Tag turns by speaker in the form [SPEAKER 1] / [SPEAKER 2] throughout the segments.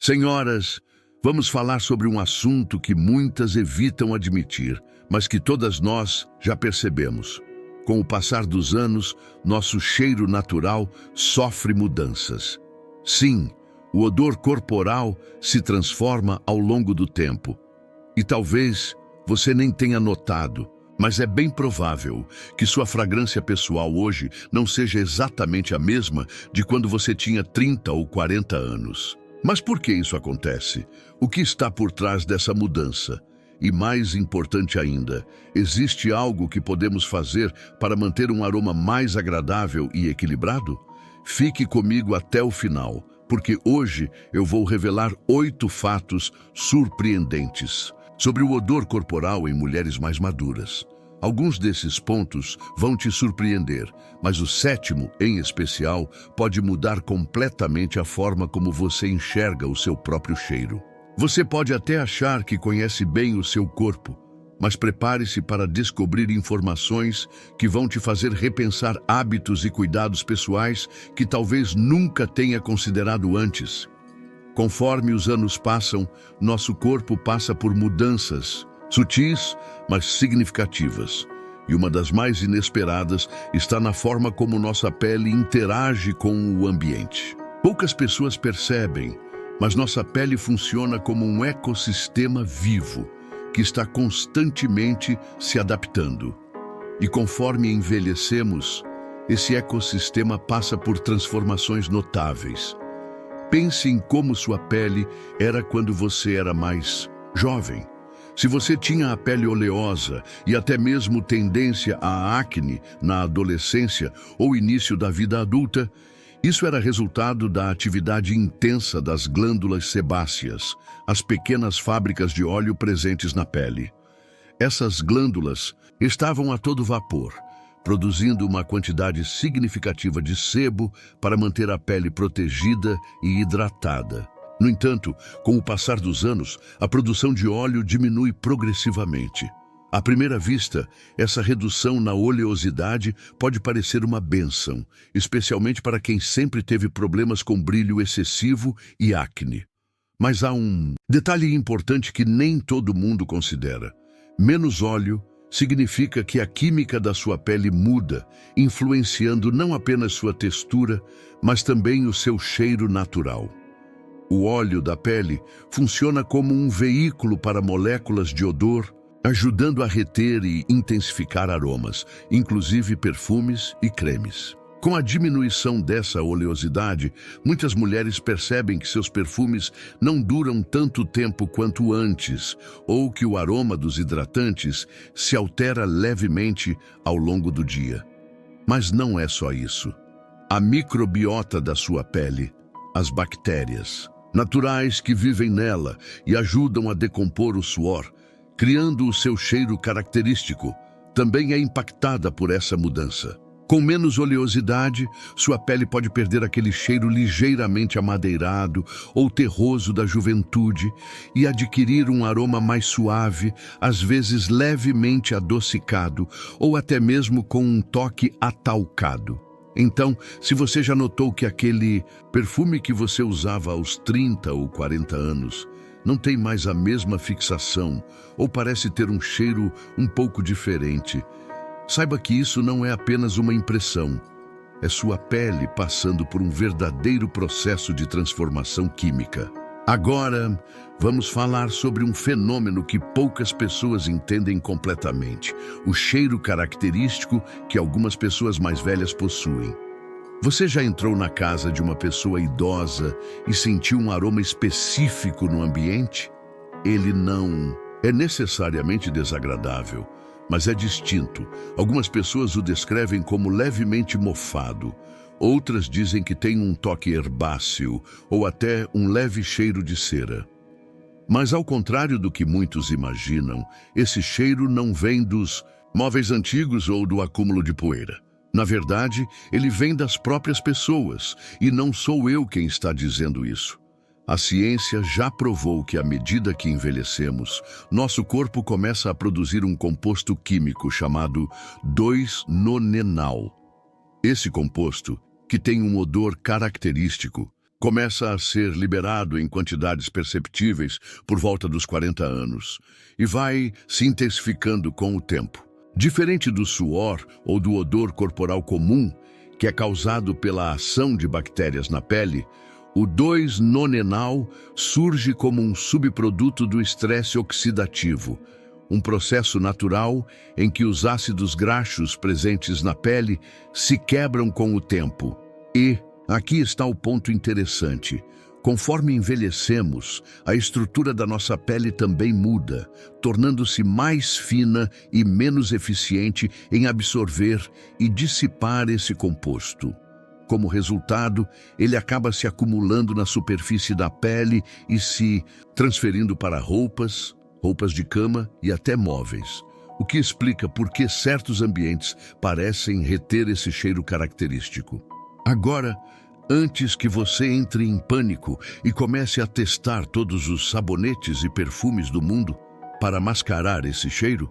[SPEAKER 1] Senhoras, vamos falar sobre um assunto que muitas evitam admitir, mas que todas nós já percebemos. Com o passar dos anos, nosso cheiro natural sofre mudanças. Sim, o odor corporal se transforma ao longo do tempo. E talvez você nem tenha notado, mas é bem provável que sua fragrância pessoal hoje não seja exatamente a mesma de quando você tinha 30 ou 40 anos. Mas por que isso acontece? O que está por trás dessa mudança? E mais importante ainda, existe algo que podemos fazer para manter um aroma mais agradável e equilibrado? Fique comigo até o final, porque hoje eu vou revelar 8 fatos surpreendentes sobre o odor corporal em mulheres mais maduras. Alguns desses pontos vão te surpreender, mas o 7º, em especial, pode mudar completamente a forma como você enxerga o seu próprio cheiro. Você pode até achar que conhece bem o seu corpo, mas prepare-se para descobrir informações que vão te fazer repensar hábitos e cuidados pessoais que talvez nunca tenha considerado antes. Conforme os anos passam, nosso corpo passa por mudanças, sutis, mas significativas. E uma das mais inesperadas está na forma como nossa pele interage com o ambiente. Poucas pessoas percebem, mas nossa pele funciona como um ecossistema vivo, que está constantemente se adaptando. E conforme envelhecemos, esse ecossistema passa por transformações notáveis. Pense em como sua pele era quando você era mais jovem. Se você tinha a pele oleosa e até mesmo tendência à acne na adolescência ou início da vida adulta, isso era resultado da atividade intensa das glândulas sebáceas, as pequenas fábricas de óleo presentes na pele. Essas glândulas estavam a todo vapor, produzindo uma quantidade significativa de sebo para manter a pele protegida e hidratada. No entanto, com o passar dos anos, a produção de óleo diminui progressivamente. À primeira vista, essa redução na oleosidade pode parecer uma bênção, especialmente para quem sempre teve problemas com brilho excessivo e acne. Mas há um detalhe importante que nem todo mundo considera. Menos óleo significa que a química da sua pele muda, influenciando não apenas sua textura, mas também o seu cheiro natural. O óleo da pele funciona como um veículo para moléculas de odor, ajudando a reter e intensificar aromas, inclusive perfumes e cremes. Com a diminuição dessa oleosidade, muitas mulheres percebem que seus perfumes não duram tanto tempo quanto antes, ou que o aroma dos hidratantes se altera levemente ao longo do dia. Mas não é só isso. A microbiota da sua pele, as bactérias naturais que vivem nela e ajudam a decompor o suor, criando o seu cheiro característico, também é impactada por essa mudança. Com menos oleosidade, sua pele pode perder aquele cheiro ligeiramente amadeirado ou terroso da juventude e adquirir um aroma mais suave, às vezes levemente adocicado ou até mesmo com um toque atalcado. Então, se você já notou que aquele perfume que você usava aos 30 ou 40 anos não tem mais a mesma fixação ou parece ter um cheiro um pouco diferente, saiba que isso não é apenas uma impressão. É sua pele passando por um verdadeiro processo de transformação química. Agora, vamos falar sobre um fenômeno que poucas pessoas entendem completamente: o cheiro característico que algumas pessoas mais velhas possuem. Você já entrou na casa de uma pessoa idosa e sentiu um aroma específico no ambiente? Ele não é necessariamente desagradável, mas é distinto. Algumas pessoas o descrevem como levemente mofado. Outras dizem que tem um toque herbáceo ou até um leve cheiro de cera. Mas ao contrário do que muitos imaginam, esse cheiro não vem dos móveis antigos ou do acúmulo de poeira. Na verdade, ele vem das próprias pessoas, e não sou eu quem está dizendo isso. A ciência já provou que à medida que envelhecemos, nosso corpo começa a produzir um composto químico chamado 2-nonenal. Esse composto, que tem um odor característico, começa a ser liberado em quantidades perceptíveis por volta dos 40 anos e vai se intensificando com o tempo. Diferente do suor ou do odor corporal comum, que é causado pela ação de bactérias na pele, o 2-nonenal surge como um subproduto do estresse oxidativo, um processo natural em que os ácidos graxos presentes na pele se quebram com o tempo. E aqui está o ponto interessante. Conforme envelhecemos, a estrutura da nossa pele também muda, tornando-se mais fina e menos eficiente em absorver e dissipar esse composto. Como resultado, ele acaba se acumulando na superfície da pele e se transferindo para roupas de cama e até móveis, o que explica por que certos ambientes parecem reter esse cheiro característico. Agora, antes que você entre em pânico e comece a testar todos os sabonetes e perfumes do mundo para mascarar esse cheiro,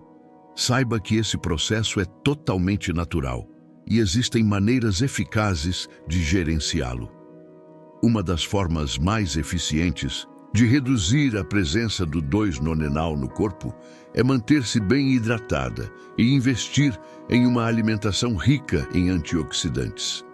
[SPEAKER 1] saiba que esse processo é totalmente natural e existem maneiras eficazes de gerenciá-lo. Uma das formas mais eficientes de reduzir a presença do 2-nonenal no corpo é manter-se bem hidratada e investir em uma alimentação rica em antioxidantes.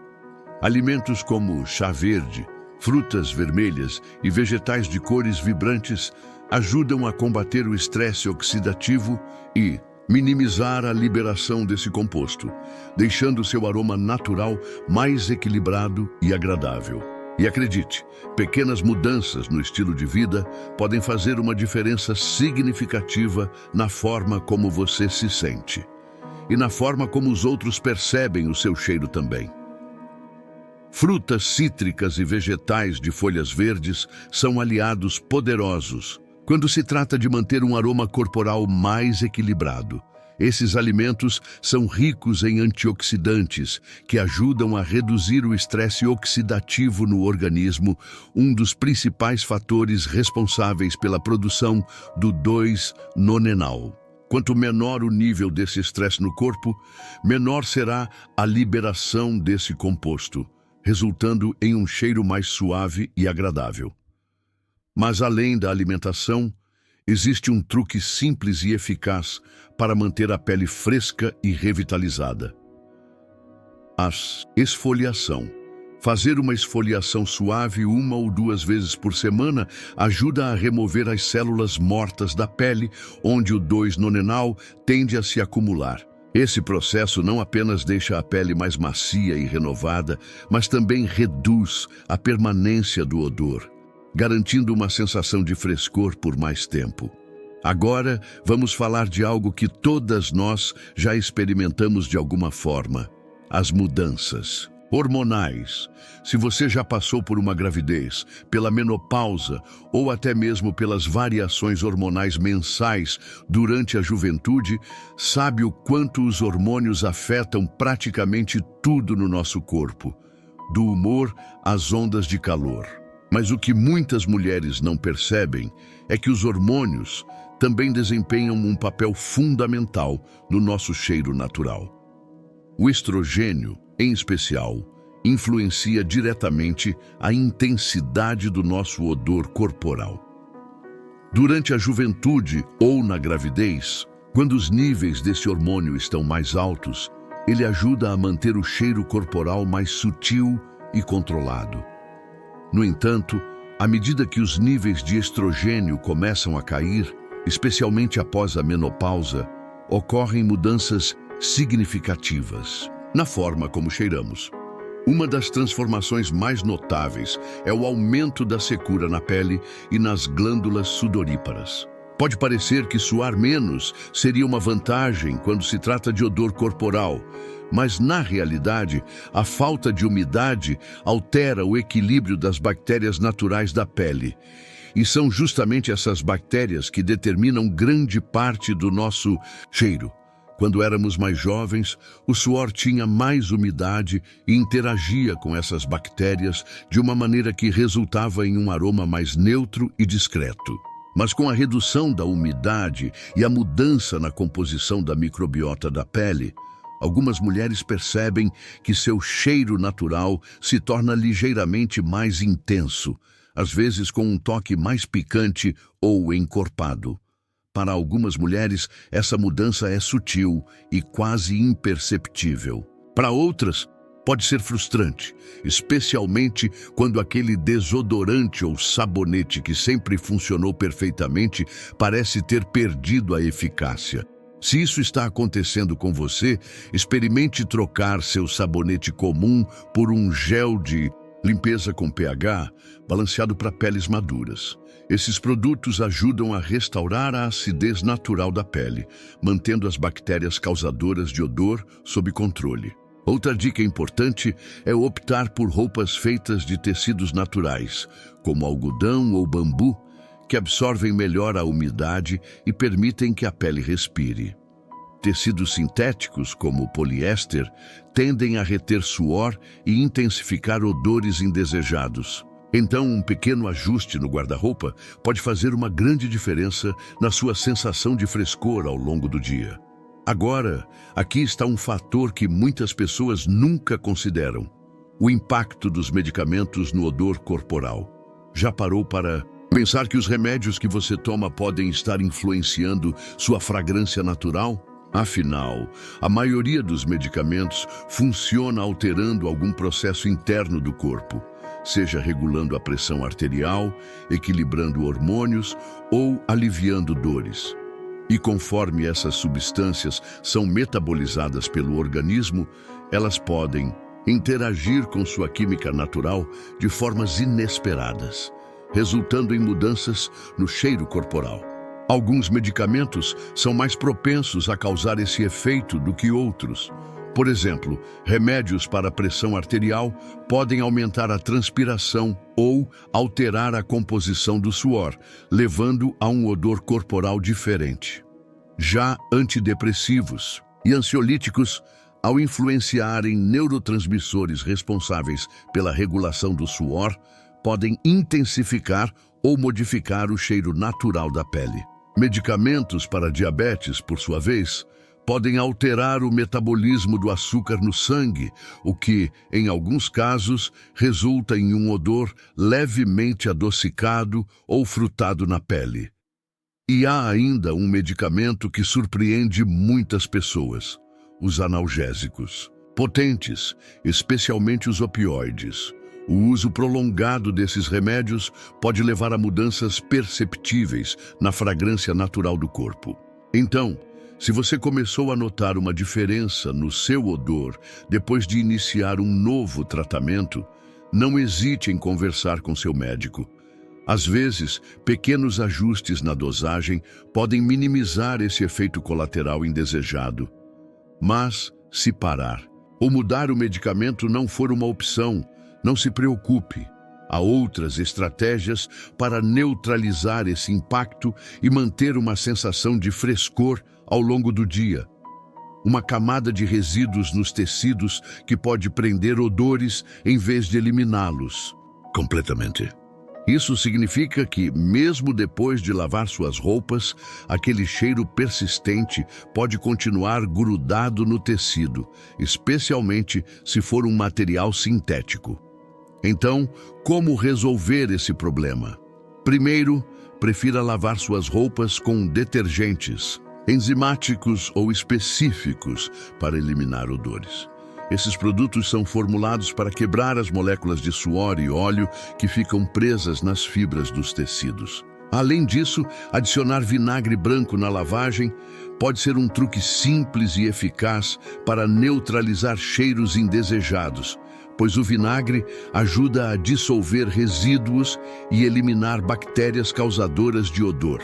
[SPEAKER 1] Alimentos como chá verde, frutas vermelhas e vegetais de cores vibrantes ajudam a combater o estresse oxidativo e minimizar a liberação desse composto, deixando seu aroma natural mais equilibrado e agradável. E acredite, pequenas mudanças no estilo de vida podem fazer uma diferença significativa na forma como você se sente e na forma como os outros percebem o seu cheiro também. Frutas cítricas e vegetais de folhas verdes são aliados poderosos quando se trata de manter um aroma corporal mais equilibrado. Esses alimentos são ricos em antioxidantes que ajudam a reduzir o estresse oxidativo no organismo, um dos principais fatores responsáveis pela produção do 2-nonenal. Quanto menor o nível desse estresse no corpo, menor será a liberação desse composto, resultando em um cheiro mais suave e agradável. Mas além da alimentação, existe um truque simples e eficaz para manter a pele fresca e revitalizada. A esfoliação. Fazer uma esfoliação suave 1 ou 2 vezes por semana ajuda a remover as células mortas da pele, onde o 2-nonenal tende a se acumular. Esse processo não apenas deixa a pele mais macia e renovada, mas também reduz a permanência do odor, garantindo uma sensação de frescor por mais tempo. Agora, vamos falar de algo que todas nós já experimentamos de alguma forma: as mudanças hormonais. Se você já passou por uma gravidez, pela menopausa ou até mesmo pelas variações hormonais mensais durante a juventude, sabe o quanto os hormônios afetam praticamente tudo no nosso corpo, do humor às ondas de calor. Mas o que muitas mulheres não percebem é que os hormônios também desempenham um papel fundamental no nosso cheiro natural. O estrogênio, em especial, influencia diretamente a intensidade do nosso odor corporal. Durante a juventude ou na gravidez, quando os níveis desse hormônio estão mais altos, ele ajuda a manter o cheiro corporal mais sutil e controlado. No entanto, à medida que os níveis de estrogênio começam a cair, especialmente após a menopausa, ocorrem mudanças significativas na forma como cheiramos. Uma das transformações mais notáveis é o aumento da secura na pele e nas glândulas sudoríparas. Pode parecer que suar menos seria uma vantagem quando se trata de odor corporal, mas na realidade, a falta de umidade altera o equilíbrio das bactérias naturais da pele. E são justamente essas bactérias que determinam grande parte do nosso cheiro. Quando éramos mais jovens, o suor tinha mais umidade e interagia com essas bactérias de uma maneira que resultava em um aroma mais neutro e discreto. Mas com a redução da umidade e a mudança na composição da microbiota da pele, Algumas mulheres percebem que seu cheiro natural se torna ligeiramente mais intenso, às vezes com um toque mais picante ou encorpado. Para algumas mulheres, essa mudança é sutil e quase imperceptível. Para outras, pode ser frustrante, especialmente quando aquele desodorante ou sabonete que sempre funcionou perfeitamente parece ter perdido a eficácia. Se isso está acontecendo com você, experimente trocar seu sabonete comum por um gel de limpeza com pH balanceado para peles maduras. Esses produtos ajudam a restaurar a acidez natural da pele, mantendo as bactérias causadoras de odor sob controle. Outra dica importante é optar por roupas feitas de tecidos naturais, como algodão ou bambu, que absorvem melhor a umidade e permitem que a pele respire. Tecidos sintéticos, como o poliéster, tendem a reter suor e intensificar odores indesejados. Então, um pequeno ajuste no guarda-roupa pode fazer uma grande diferença na sua sensação de frescor ao longo do dia. Agora, aqui está um fator que muitas pessoas nunca consideram: o impacto dos medicamentos no odor corporal. Já parou para pensar que os remédios que você toma podem estar influenciando sua fragrância natural? Afinal, a maioria dos medicamentos funciona alterando algum processo interno do corpo, seja regulando a pressão arterial, equilibrando hormônios ou aliviando dores. E conforme essas substâncias são metabolizadas pelo organismo, elas podem interagir com sua química natural de formas inesperadas, resultando em mudanças no cheiro corporal. Alguns medicamentos são mais propensos a causar esse efeito do que outros. Por exemplo, remédios para a pressão arterial podem aumentar a transpiração ou alterar a composição do suor, levando a um odor corporal diferente. Já antidepressivos e ansiolíticos, ao influenciarem neurotransmissores responsáveis pela regulação do suor, podem intensificar ou modificar o cheiro natural da pele. Medicamentos para diabetes, por sua vez, podem alterar o metabolismo do açúcar no sangue, o que, em alguns casos, resulta em um odor levemente adocicado ou frutado na pele. E há ainda um medicamento que surpreende muitas pessoas: os analgésicos. Potentes, especialmente os opioides. O uso prolongado desses remédios pode levar a mudanças perceptíveis na fragrância natural do corpo. Então, se você começou a notar uma diferença no seu odor depois de iniciar um novo tratamento, não hesite em conversar com seu médico. Às vezes, pequenos ajustes na dosagem podem minimizar esse efeito colateral indesejado. Mas, se parar ou mudar o medicamento não for uma opção, não se preocupe. Há outras estratégias para neutralizar esse impacto e manter uma sensação de frescor ao longo do dia. Uma camada de resíduos nos tecidos que pode prender odores em vez de eliminá-los completamente. Isso significa que, mesmo depois de lavar suas roupas, aquele cheiro persistente pode continuar grudado no tecido, especialmente se for um material sintético. Então, como resolver esse problema? Primeiro, prefira lavar suas roupas com detergentes enzimáticos ou específicos para eliminar odores. Esses produtos são formulados para quebrar as moléculas de suor e óleo que ficam presas nas fibras dos tecidos. Além disso, adicionar vinagre branco na lavagem pode ser um truque simples e eficaz para neutralizar cheiros indesejados, pois o vinagre ajuda a dissolver resíduos e eliminar bactérias causadoras de odor.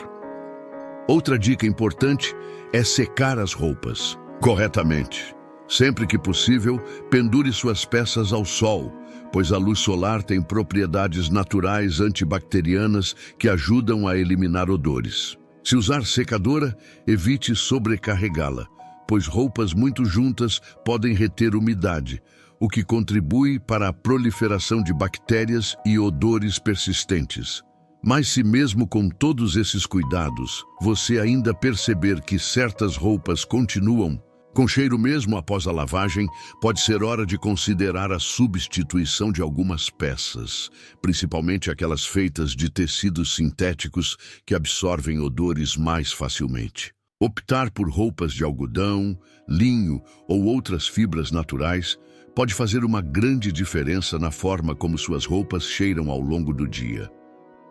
[SPEAKER 1] Outra dica importante é secar as roupas corretamente. Sempre que possível, pendure suas peças ao sol, pois a luz solar tem propriedades naturais antibacterianas que ajudam a eliminar odores. Se usar secadora, evite sobrecarregá-la, pois roupas muito juntas podem reter umidade, o que contribui para a proliferação de bactérias e odores persistentes. Mas se mesmo com todos esses cuidados, você ainda perceber que certas roupas continuam Com cheiro mesmo após a lavagem, pode ser hora de considerar a substituição de algumas peças, principalmente aquelas feitas de tecidos sintéticos que absorvem odores mais facilmente. Optar por roupas de algodão, linho ou outras fibras naturais pode fazer uma grande diferença na forma como suas roupas cheiram ao longo do dia.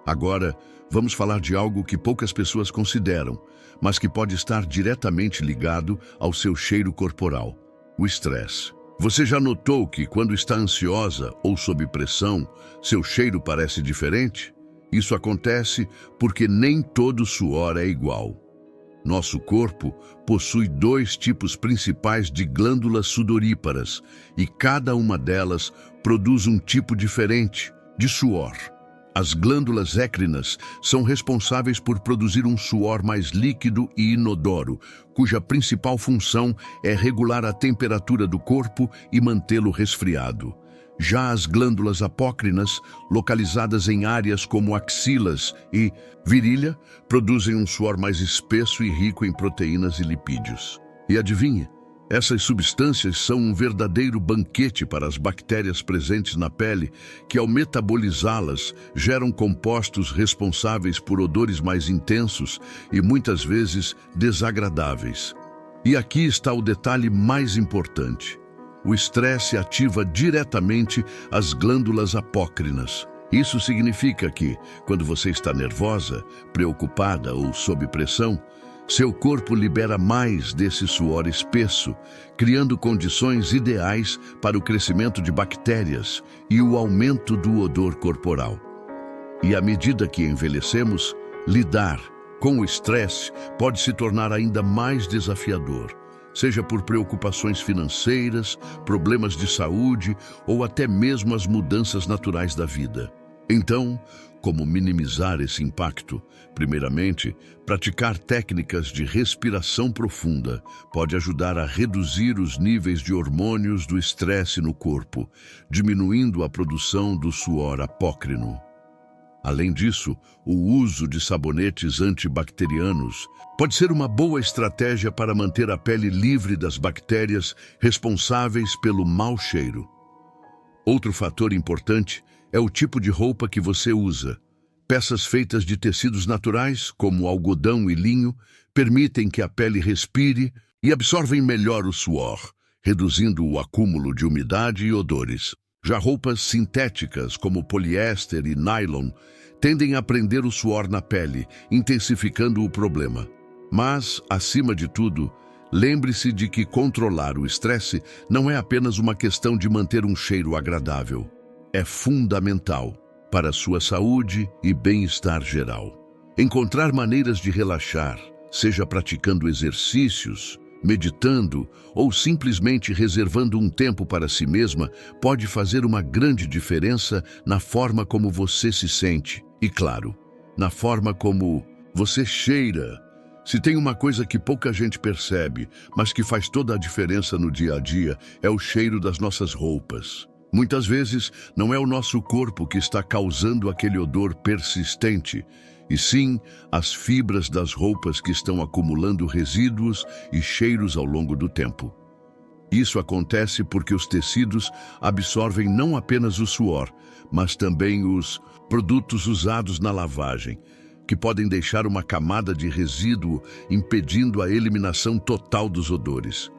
[SPEAKER 1] Agora, vamos falar de algo que poucas pessoas consideram, mas que pode estar diretamente ligado ao seu cheiro corporal: o estresse. Você já notou que quando está ansiosa ou sob pressão, seu cheiro parece diferente? Isso acontece porque nem todo suor é igual. Nosso corpo possui 2 tipos principais de glândulas sudoríparas e cada uma delas produz um tipo diferente de suor. As glândulas écrinas são responsáveis por produzir um suor mais líquido e inodoro, cuja principal função é regular a temperatura do corpo e mantê-lo resfriado. Já as glândulas apócrinas, localizadas em áreas como axilas e virilha, produzem um suor mais espesso e rico em proteínas e lipídios. E adivinhe? Essas substâncias são um verdadeiro banquete para as bactérias presentes na pele, que ao metabolizá-las geram compostos responsáveis por odores mais intensos e muitas vezes desagradáveis. E aqui está o detalhe mais importante: o estresse ativa diretamente as glândulas apócrinas. Isso significa que, quando você está nervosa, preocupada ou sob pressão, seu corpo libera mais desse suor espesso, criando condições ideais para o crescimento de bactérias e o aumento do odor corporal. E à medida que envelhecemos, lidar com o estresse pode se tornar ainda mais desafiador, seja por preocupações financeiras, problemas de saúde ou até mesmo as mudanças naturais da vida. Então, como minimizar esse impacto? Primeiramente, praticar técnicas de respiração profunda pode ajudar a reduzir os níveis de hormônios do estresse no corpo, diminuindo a produção do suor apócrino. Além disso, o uso de sabonetes antibacterianos pode ser uma boa estratégia para manter a pele livre das bactérias responsáveis pelo mau cheiro. Outro fator importante é o tipo de roupa que você usa. Peças feitas de tecidos naturais, como algodão e linho, permitem que a pele respire e absorvem melhor o suor, reduzindo o acúmulo de umidade e odores. Já roupas sintéticas, como poliéster e nylon, tendem a prender o suor na pele, intensificando o problema. Mas, acima de tudo, lembre-se de que controlar o estresse não é apenas uma questão de manter um cheiro agradável. É fundamental para a sua saúde e bem-estar geral. Encontrar maneiras de relaxar, seja praticando exercícios, meditando ou simplesmente reservando um tempo para si mesma, pode fazer uma grande diferença na forma como você se sente e, claro, na forma como você cheira. Se tem uma coisa que pouca gente percebe, mas que faz toda a diferença no dia a dia, é o cheiro das nossas roupas. Muitas vezes, não é o nosso corpo que está causando aquele odor persistente, e sim as fibras das roupas que estão acumulando resíduos e cheiros ao longo do tempo. Isso acontece porque os tecidos absorvem não apenas o suor, mas também os produtos usados na lavagem, que podem deixar uma camada de resíduo impedindo a eliminação total dos odores.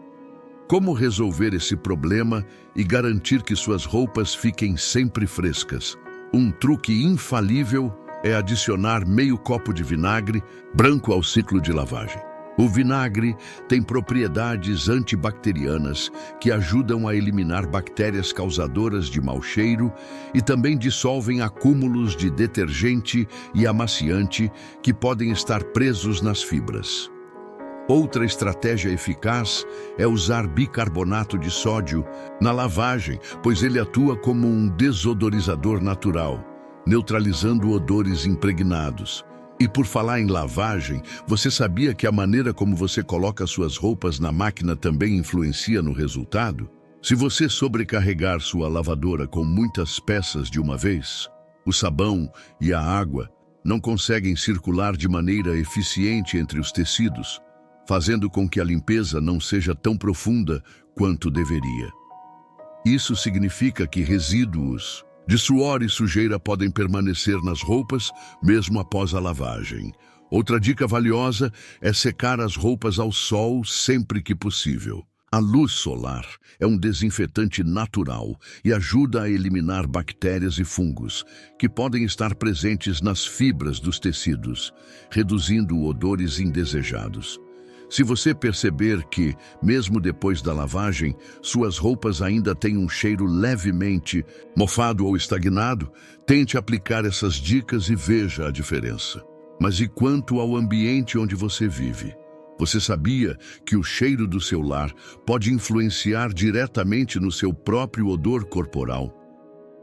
[SPEAKER 1] Como resolver esse problema e garantir que suas roupas fiquem sempre frescas? Um truque infalível é adicionar meio copo de vinagre branco ao ciclo de lavagem. O vinagre tem propriedades antibacterianas que ajudam a eliminar bactérias causadoras de mau cheiro e também dissolvem acúmulos de detergente e amaciante que podem estar presos nas fibras. Outra estratégia eficaz é usar bicarbonato de sódio na lavagem, pois ele atua como um desodorizador natural, neutralizando odores impregnados. E por falar em lavagem, você sabia que a maneira como você coloca suas roupas na máquina também influencia no resultado? Se você sobrecarregar sua lavadora com muitas peças de uma vez, o sabão e a água não conseguem circular de maneira eficiente entre os tecidos, fazendo com que a limpeza não seja tão profunda quanto deveria. Isso significa que resíduos de suor e sujeira podem permanecer nas roupas mesmo após a lavagem. Outra dica valiosa é secar as roupas ao sol sempre que possível. A luz solar é um desinfetante natural e ajuda a eliminar bactérias e fungos que podem estar presentes nas fibras dos tecidos, reduzindo odores indesejados. Se você perceber que, mesmo depois da lavagem, suas roupas ainda têm um cheiro levemente mofado ou estagnado, tente aplicar essas dicas e veja a diferença. Mas e quanto ao ambiente onde você vive? Você sabia que o cheiro do seu lar pode influenciar diretamente no seu próprio odor corporal?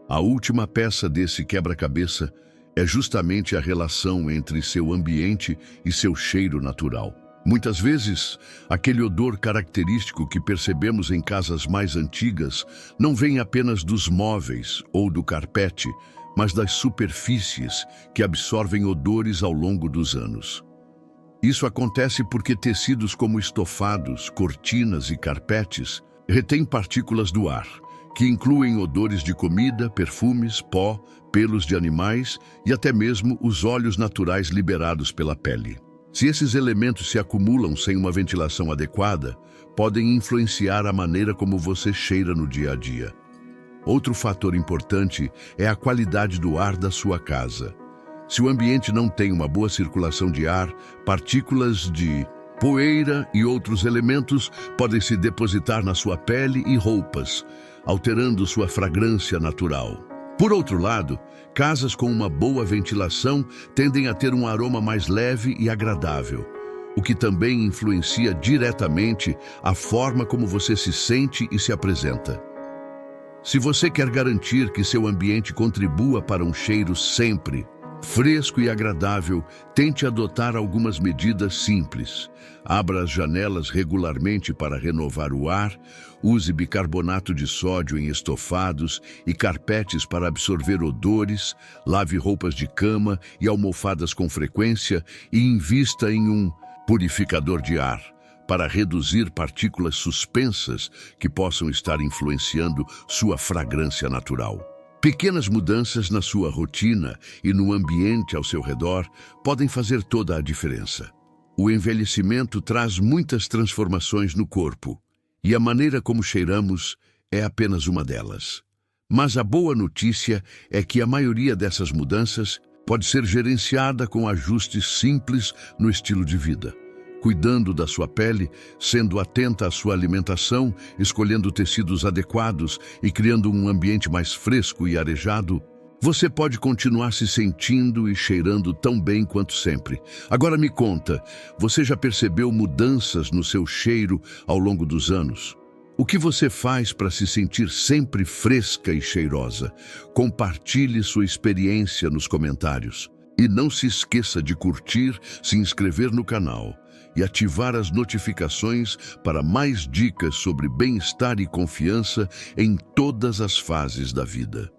[SPEAKER 1] A última peça desse quebra-cabeça é justamente a relação entre seu ambiente e seu cheiro natural. Muitas vezes, aquele odor característico que percebemos em casas mais antigas não vem apenas dos móveis ou do carpete, mas das superfícies que absorvem odores ao longo dos anos. Isso acontece porque tecidos como estofados, cortinas e carpetes retêm partículas do ar, que incluem odores de comida, perfumes, pó, pelos de animais e até mesmo os óleos naturais liberados pela pele. Se esses elementos se acumulam sem uma ventilação adequada, podem influenciar a maneira como você cheira no dia a dia. Outro fator importante é a qualidade do ar da sua casa. Se o ambiente não tem uma boa circulação de ar, partículas de poeira e outros elementos podem se depositar na sua pele e roupas, alterando sua fragrância natural. Por outro lado, casas com uma boa ventilação tendem a ter um aroma mais leve e agradável, o que também influencia diretamente a forma como você se sente e se apresenta. Se você quer garantir que seu ambiente contribua para um cheiro sempre fresco e agradável, tente adotar algumas medidas simples. Abra as janelas regularmente para renovar o ar, use bicarbonato de sódio em estofados e carpetes para absorver odores, lave roupas de cama e almofadas com frequência e invista em um purificador de ar para reduzir partículas suspensas que possam estar influenciando sua fragrância natural. Pequenas mudanças na sua rotina e no ambiente ao seu redor podem fazer toda a diferença. O envelhecimento traz muitas transformações no corpo, e a maneira como cheiramos é apenas uma delas. Mas a boa notícia é que a maioria dessas mudanças pode ser gerenciada com ajustes simples no estilo de vida. Cuidando da sua pele, sendo atenta à sua alimentação, escolhendo tecidos adequados e criando um ambiente mais fresco e arejado, você pode continuar se sentindo e cheirando tão bem quanto sempre. Agora me conta, você já percebeu mudanças no seu cheiro ao longo dos anos? O que você faz para se sentir sempre fresca e cheirosa? Compartilhe sua experiência nos comentários. E não se esqueça de curtir, se inscrever no canal e ativar as notificações para mais dicas sobre bem-estar e confiança em todas as fases da vida.